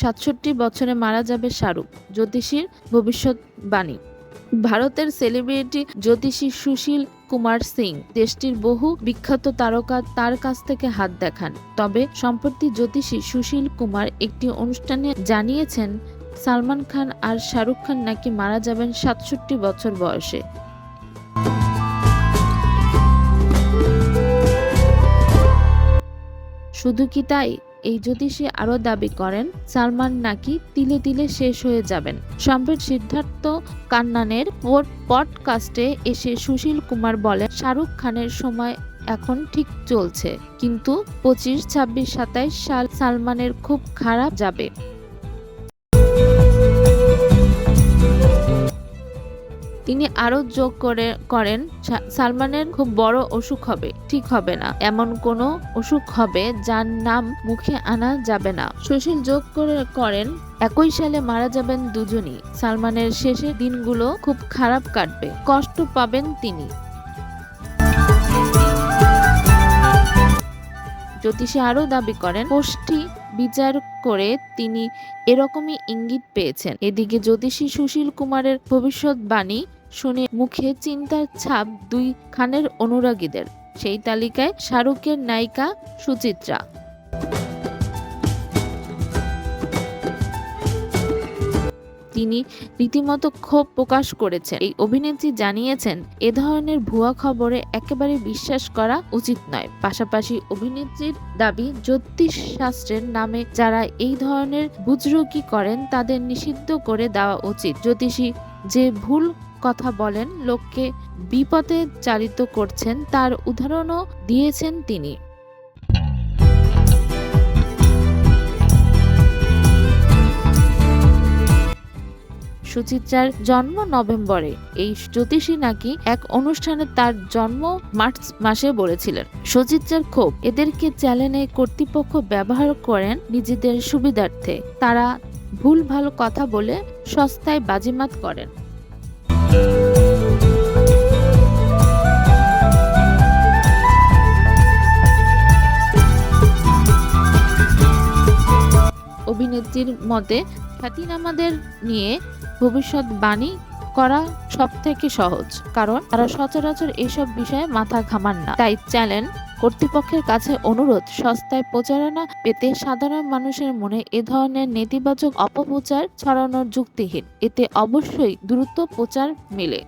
67 বছরে মারা যাবে শাহরুখ, জ্যোতিষীর ভবিষ্যৎবাণী। ভারতের সেলিব্রিটি জ্যোতিষী সুশীল কুমার সিং দেশটির বহু বিখ্যাত তারকা তার কাছ থেকে হাত দেখান। তবে সম্প্রতি জ্যোতিষী সুশীল কুমার একটি অনুষ্ঠানে জানিয়েছেন সালমান খান আর শাহরুখ খান নাকি মারা যাবেন 67 বছর বয়সে। শুধু কি তাই, এই জ্যোতিষী আরও দাবি করেন সালমান নাকি তিলে তিলে শেষ হয়ে যাবেন। সম্প্রতি সিদ্ধার্থ কান্নানের পডকাস্টে এসে সুশীল কুমার বলেন, শাহরুখ খানের সময় এখন ঠিক চলছে, কিন্তু 25, 26, 27 সাল সালমানের খুব খারাপ যাবে। তিনি আরও যোগ করেন সালমানের খুব বড় অসুখ হবে, ঠিক হবে না, এমন কোনো অসুখ হবে যার নাম মুখে আনা যাবে না। সুশীল যোগ করেন 21 সালে মারা যাবেন দুজনই। সালমানের শেষের দিনগুলো খুব খারাপ কাটবে, কষ্ট পাবেন তিনি। জ্যোতিষী আরও দাবি করেন পোস্টটি বিচার করে তিনি এরকমই ইঙ্গিত পেয়েছেন। এদিকে জ্যোতিষী সুশীল কুমারের ভবিষ্যৎবাণী শুনে মুখে চিন্তার ছাপ দুই খানের অনুরাগীদের। সেই তালিকায় শাহরুখের নায়িকা সুচিত্রা। তিনি রীতিমতো ক্ষোভ প্রকাশ করেছেন। এই অভিনেত্রী জানিয়েছেন, এ ধরনের ভুয়া খবরে একেবারে বিশ্বাস করা উচিত নয়। পাশাপাশি অভিনেত্রীর দাবি, জ্যোতিষশাস্ত্রের নামে যারা এই ধরনের বুজরুকি করেন তাদের নিষিদ্ধ করে দেওয়া উচিত। জ্যোতিষী যে ভুল কথা বলেন, লোককে বিপথে চালিত করছেন, তার উদাহরণও দিয়েছেন তিনি। সুচিত্রার জন্ম নভেম্বরে। এই জ্যোতিষী নাকি এক অনুষ্ঠানে তার জন্ম মার্চ মাসে বলেছিলেন। সুচিত্রার ক্ষোভ, এদেরকে চ্যানেলে কর্তৃপক্ষ ব্যবহার করেন নিজেদের সুবিধার্থে। তারা ভুলভাল কথা বলে সস্তায় বাজিমাত করেন। অভিনেত্রীর মতে, খ্যাতিনামাদের নিয়ে ভবিষ্যৎবাণী করা সবথেকে সহজ, কারণ তারা সচরাচর এসব বিষয়ে মাথা ঘামান না। তাই চ্যানেল কর্তৃপক্ষের কাছে অনুরোধ, সস্তায় প্রচারণা পেতে সাধারণ মানুষের মনে এ ধরনের নেতিবাচক অপপ্রচার ছড়ানোর যুক্তিহীন। এতে অবশ্যই দ্রুত প্রচার মেলে।